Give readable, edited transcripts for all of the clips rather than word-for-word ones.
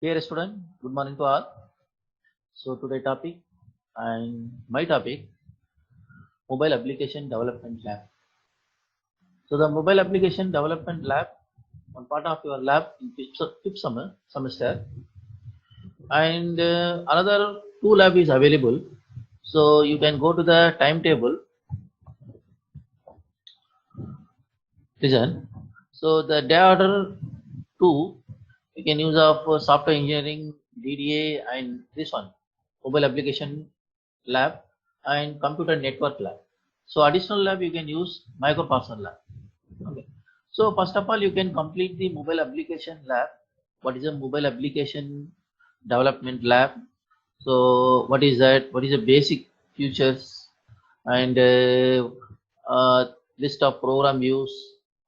Dear student, good morning to all. So today topic and my topic, mobile application development lab. So the mobile application development lab, one part of your lab in fifth semester, and another two lab is available. So you can go to the timetable. Listen. So the day order two, you can use of software engineering, DDA, and this one, mobile application lab and computer network lab. So additional lab you can use microprocessor lab. Okay. So first of all, you can complete the mobile application lab. What is a mobile application development lab? So what is that? What is the basic features and list of program use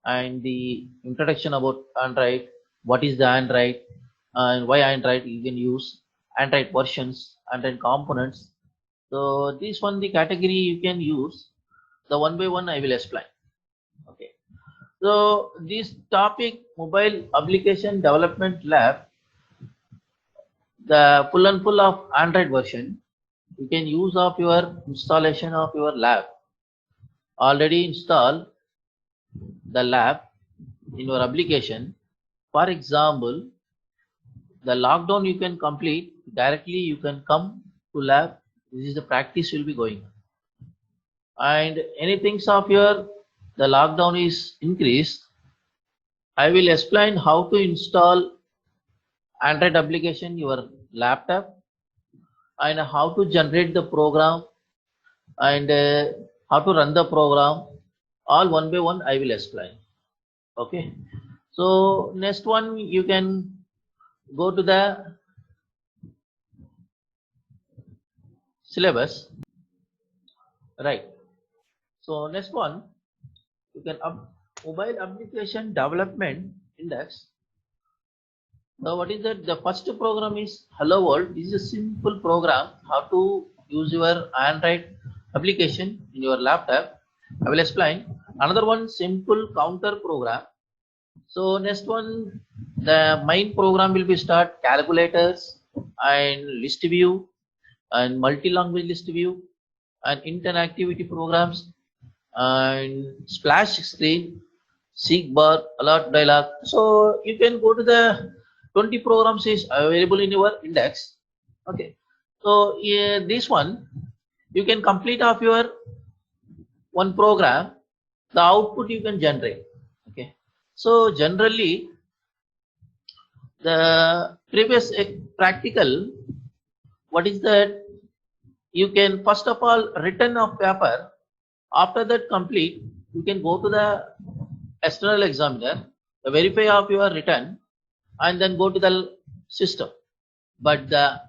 and the introduction about Android. What is the Android and why Android you can use Android versions, Android components. So this one the category you can use. The one by one I will explain. Okay. So this topic mobile application development lab, the full and full of Android version, you can use of your installation of your lab. Already install the lab in your application. For example, the lockdown you can complete directly. You can come to lab. This is the practice will be going. And anything of your the lockdown is increased. I will explain how to install Android application your laptop and how to generate the program and how to run the program. All one by one I will explain. Okay. So next one you can go to the syllabus, right? So next one you can mobile application development index. Now what is that? The first program is Hello World. This is a simple program how to use your Android application in your laptop. I will explain. Another one simple counter program. So next one, the main program will be start calculators and list view and multi-language list view and interactivity programs and splash screen, seek bar, alert dialog. So you can go to the 20 programs is available in your index. Okay. So this one you can complete of your one program, the output you can generate. Okay. So generally the previous practical, what is that? You can first of all written of paper. After that complete, you can go to the external examiner, the verify of your written, and then go to the system. But the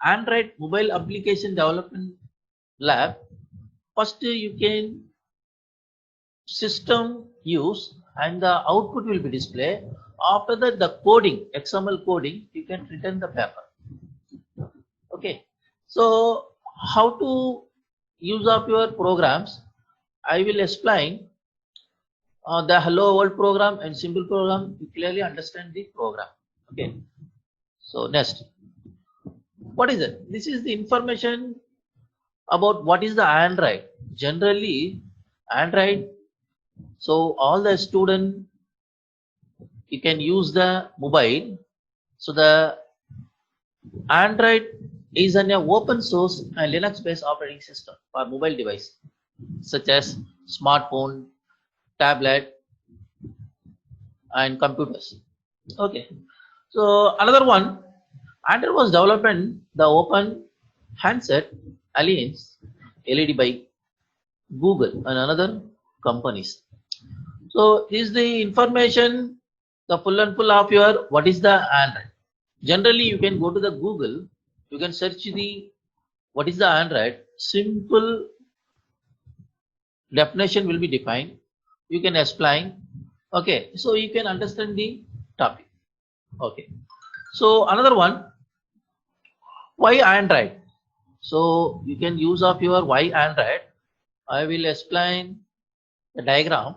Android mobile application development lab, first you can system use and the output will be displayed. After that, the coding, XML coding, you can return the paper. Okay. So how to use of your programs, I will explain the Hello World program and simple program. You clearly understand the program. Okay. So next, what is it? This is the information about what is the Android. Generally, Android. So all the student, you can use the mobile. So the Android is an open source and Linux based operating system for mobile device such as smartphone, tablet and computers. Okay. So another one, Android was developed in the Open Handset Alliance LED by Google and another companies. So this is the information, the full and full of your what is the Android. Generally you can go to the Google, you can search the what is the Android, simple definition will be defined. You can explain. Okay, so you can understand the topic. Okay. So another one, why Android? So you can use of your why Android. I will explain the diagram.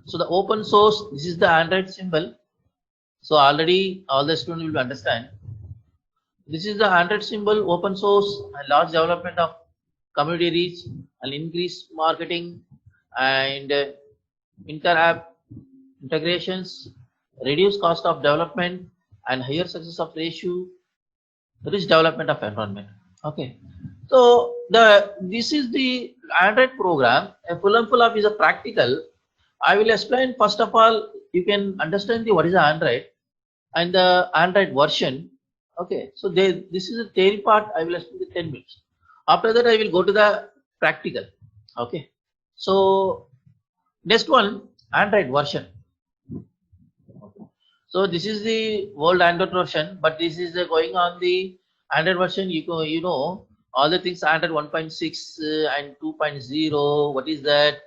So the open source, this is the Android symbol. So already all the students will understand. This is the Android symbol, open source and large development of community reach and increased marketing and inter-app integrations, reduce cost of development and higher success of ratio, rich development of environment. Okay. So this is the Android program. A full and full of is a practical. I will explain first of all. You can understand the what is the Android and the Android version. Okay, so this is the theory part. I will explain the 10 minutes. After that, I will go to the practical. Okay, so next one, Android version. So this is the world Android version, but this is going on the Android version. You know all the things Android 1.6 and 2.0. What is that?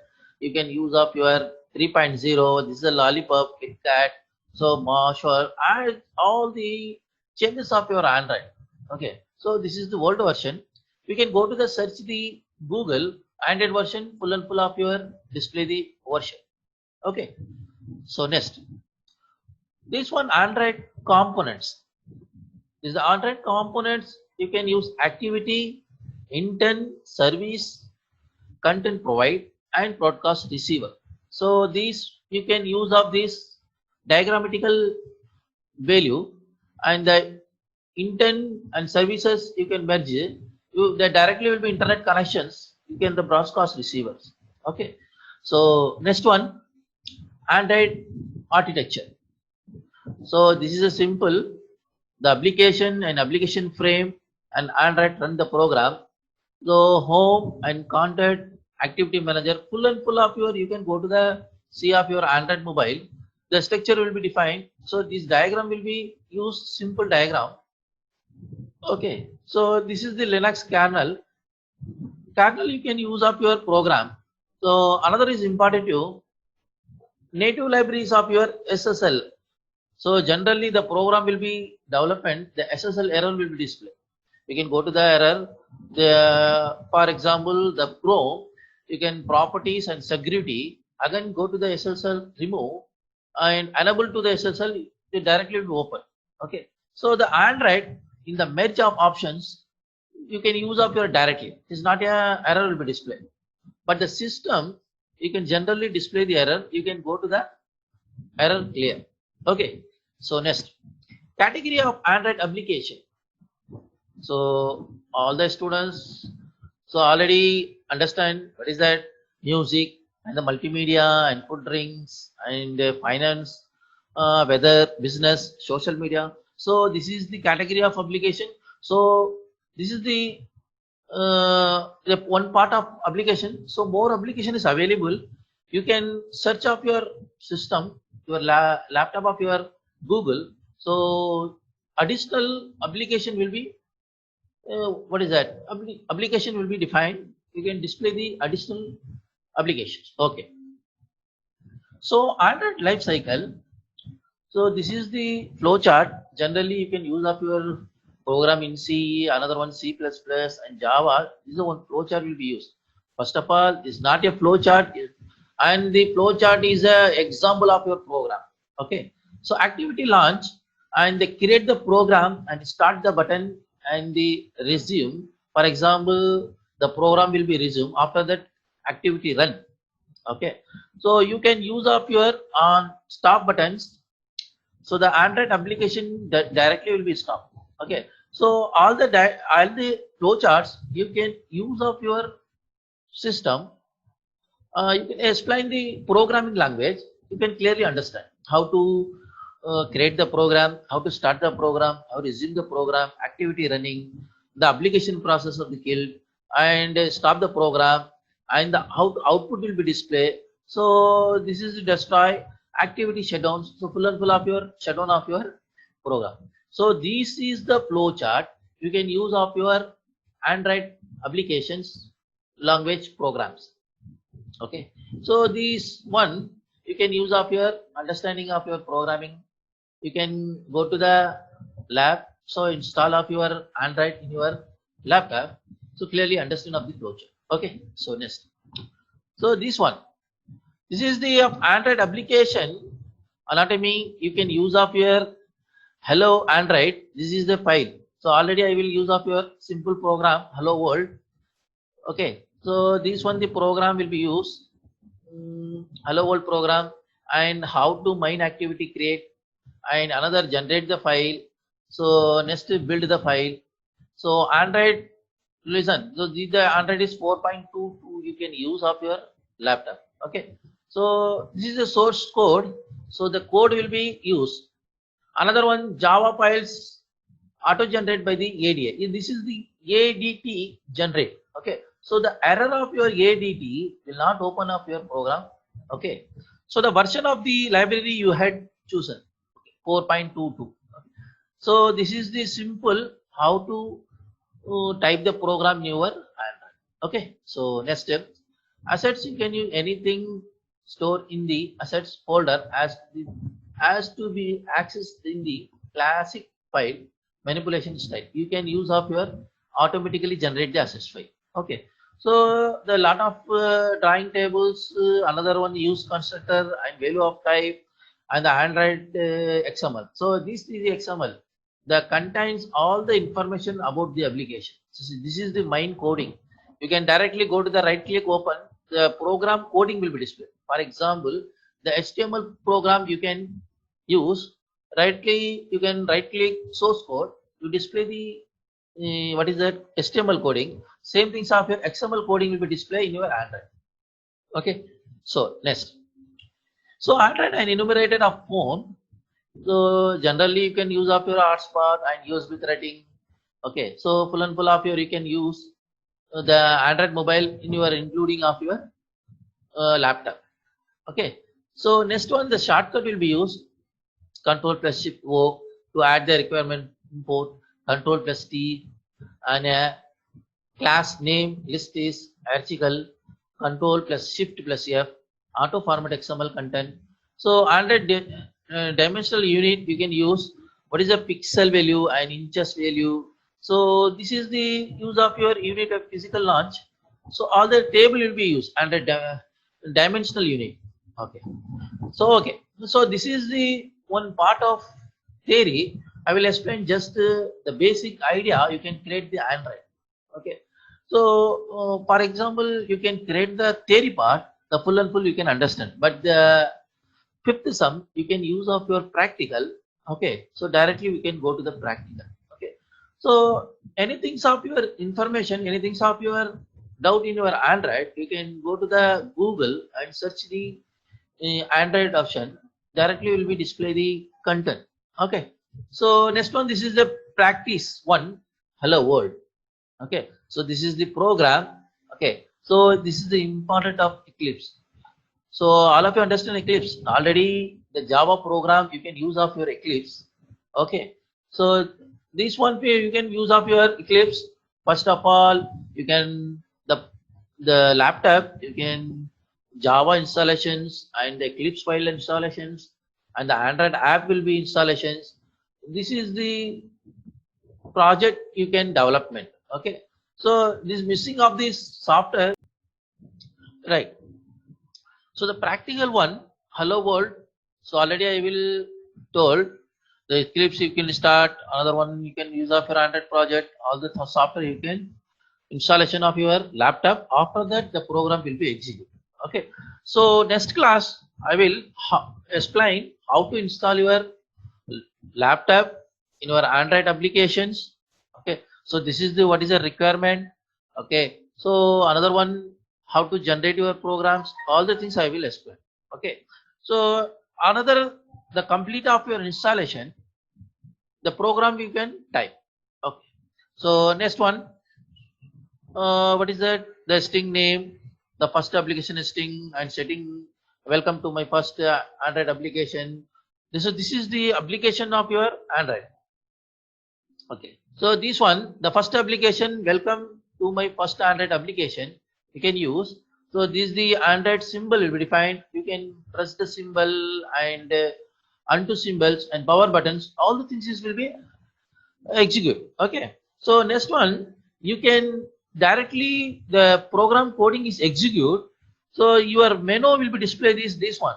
You can use of your 3.0. This is a Lollipop, KitKat. So sure, and all the changes of your Android. Okay, so this is the world version. You can go to the search the Google Android version, full and full of your display the version. Okay, so next. This one Android components. This is the Android components. You can use activity, intent, service, content provide, and broadcast receiver. So these you can use of this diagrammatical value and the intent and services you can merge. They directly will be internet connections. You can the broadcast receivers. Okay. So next one, Android architecture. So this is a simple, the application and application frame and Android run the program. So home and content activity manager, full and full of your, you can go to the C of your Android mobile. The structure will be defined. So this diagram will be used simple diagram. Okay. So this is the Linux kernel. Kernel you can use of your program. So another is important to native libraries of your SSL. So generally the program will be development, the SSL error will be displayed. You can go to the error, for example, the Chrome, you can properties and security, again go to the SSL remove and enable to the SSL, it directly will open. Okay. So the Android in the merge of options, you can use of your directly. It's not a error will be displayed. But the system, you can generally display the error. You can go to the error clear. Okay, so next category of Android application. So all the students so already understand what is that music and the multimedia and food drinks and finance, weather, business, social media. So this is the category of application. So this is the one part of application. So more application is available. You can search of your system, your laptop of your Google. So additional application will be what is that? Application will be defined. You can display the additional applications. Okay. So Android life cycle. So this is the flow chart. Generally, you can use of your program in C, another one C++ and Java. This is the one flow chart will be used. First of all, it's not a flow chart, and the flow chart is a example of your program. Okay. So activity launch and they create the program and start the button and the resume. For example, the program will be resume. After that, activity run. Okay. So you can use of your on stop buttons. So the Android application that directly will be stopped. Okay. So all the flow charts you can use of your system. You can explain the programming language. You can clearly understand how to create the program, how to start the program, how to resume the program, activity running, the application process of the kill, and stop the program, and how the output will be displayed. So this is destroy activity shutdowns. So full and full of your shutdown of your program. So this is the flow chart. You can use of your Android applications language programs. Okay. So this one you can use of your understanding of your programming. You can go to the lab. So install of your Android in your laptop. So clearly understand of the flow chart. Okay. So next. So this one. This is the Android application. anatomy, you can use of your hello Android. This is the file. So already I will use of your simple program hello world. Okay, so this one the program will be used hello world program, and how to mine activity create, and another generate the file. So next build the file. So Android, listen, so the Android is 4.22, you can use of your laptop. Okay, so this is the source code, so the code will be used. Another one, Java files auto generate by the ADA. This is the ADT generate. Okay, so the error of your ADT will not open up your program. Okay, so the version of the library you had chosen 4.22. So this is the simple how to type the program in your Android. Okay, so next step, assets, you can use anything stored in the assets folder as to be accessed in the classic file manipulation style. You can use of your automatically generate the assets file. Okay, so the lot of drawing tables, another one use constructor and value of type, and the Android XML. So this is the XML that contains all the information about the application. So this is the main coding. You can directly go to the right click, open the program coding will be displayed. For example, the HTML program you can use right click, you can right click source code to display the what is that HTML coding. Same things of your XML coding will be displayed in your Android. Okay, so next, so Android and enumerated a phone. So generally you can use of your hotspot and USB threading. Okay, so full and full of your you can use the Android mobile in your including of your laptop. Okay, so next one, the shortcut will be used Control plus Shift O to add the requirement import, Control plus T, and a class name list is article, Control plus Shift plus F, auto format XML content. So Android dimensional unit you can use what is the pixel value and inches value. So this is the use of your unit of physical launch. So all the table will be used under dimensional unit. Okay, so okay, so this is the one part of theory. I will explain just the basic idea. You can create the Android. Okay, so for example, you can create the theory part, the full and full you can understand, but the fifth sum you can use of your practical. Okay, so directly we can go to the practical. Okay, so anything of your information, anything of your doubt in your Android, you can go to the Google and search the Android option. Directly will be display the content. Okay, so next one, this is the practice one hello world. Okay, so this is the program. Okay, so this is the important of Eclipse. So all of you understand Eclipse already, the Java program you can use of your Eclipse. Okay, so this one you can use of your Eclipse. First of all, you can the laptop you can Java installations and the Eclipse file installations, and the Android app will be installations. This is the project you can development. Okay, so this missing of this software, right? So the practical one, hello world. So already I will told the Eclipse you can start. Another one you can use of your Android project. All the software you can installation of your laptop. After that the program will be executed. Okay, so next class I will explain how to install your laptop in your Android applications. Okay, so this is the what is a requirement. Okay, so another one, how to generate your programs, all the things I will explain. Okay, so another, the complete of your installation, the program you can type. Okay, so next one, what is that, the string name, the first application string and setting, welcome to my first Android application. This is the application of your Android. Okay, so this one, the first application, welcome to my first Android application, you can use. So this is the Android symbol will be defined. You can press the symbol and undo symbols and power buttons, all the things will be execute. Okay, so next one, you can directly the program coding is execute. So your menu will be displayed is this one.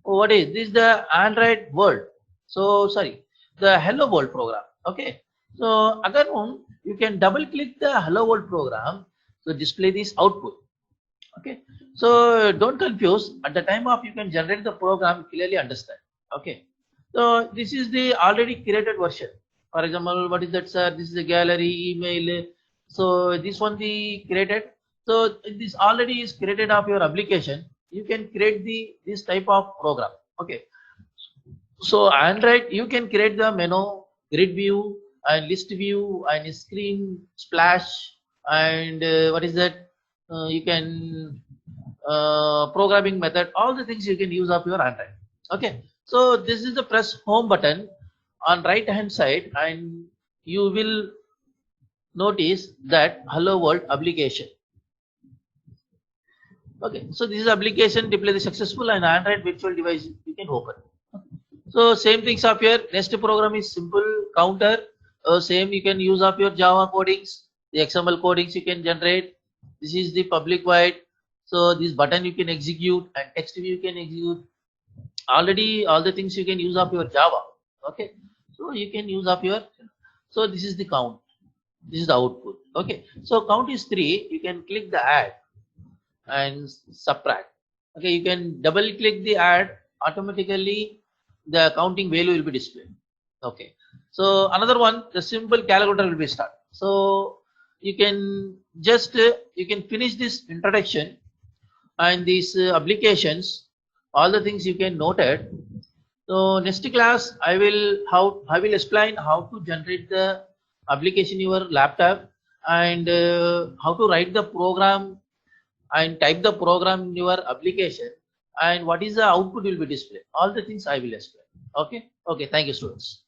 what is this? The Android World. So sorry, the Hello World program. Okay. So again, you can double click the Hello World program to display this output. Okay. So don't confuse. At the time of you can generate the program, clearly understand. Okay. So this is the already created version. For example, what is that, sir? This is the gallery, email. So this one the created. So this already is created of your application. You can create this type of program. Okay. So Android, you can create the menu, grid view, and list view, and screen splash, and what is that? You can programming method. All the things you can use of your Android. Okay. So this is the press home button on right hand side, and you will notice that Hello World application. Okay. So this is application deploy successful and Android virtual device you can open. So same things of here. Next program is simple counter. Same you can use of your Java codings, the XML codings you can generate. This is the public wide. So this button you can execute and text view you can execute. Already all the things you can use of your Java. Okay. So you can use of your. So this is the count. This is the output. Okay. So count is 3. You can click the add and subtract. Okay. You can double click the add. Automatically the counting value will be displayed. Okay. So another one, the simple calculator will be start. So you can just you can finish this introduction and these applications, all the things you can note it. So next class I will explain how to generate the application in your laptop and how to write the program and type the program in your application and what is the output will be displayed. All the things I will explain. Okay. Okay. Thank you, students.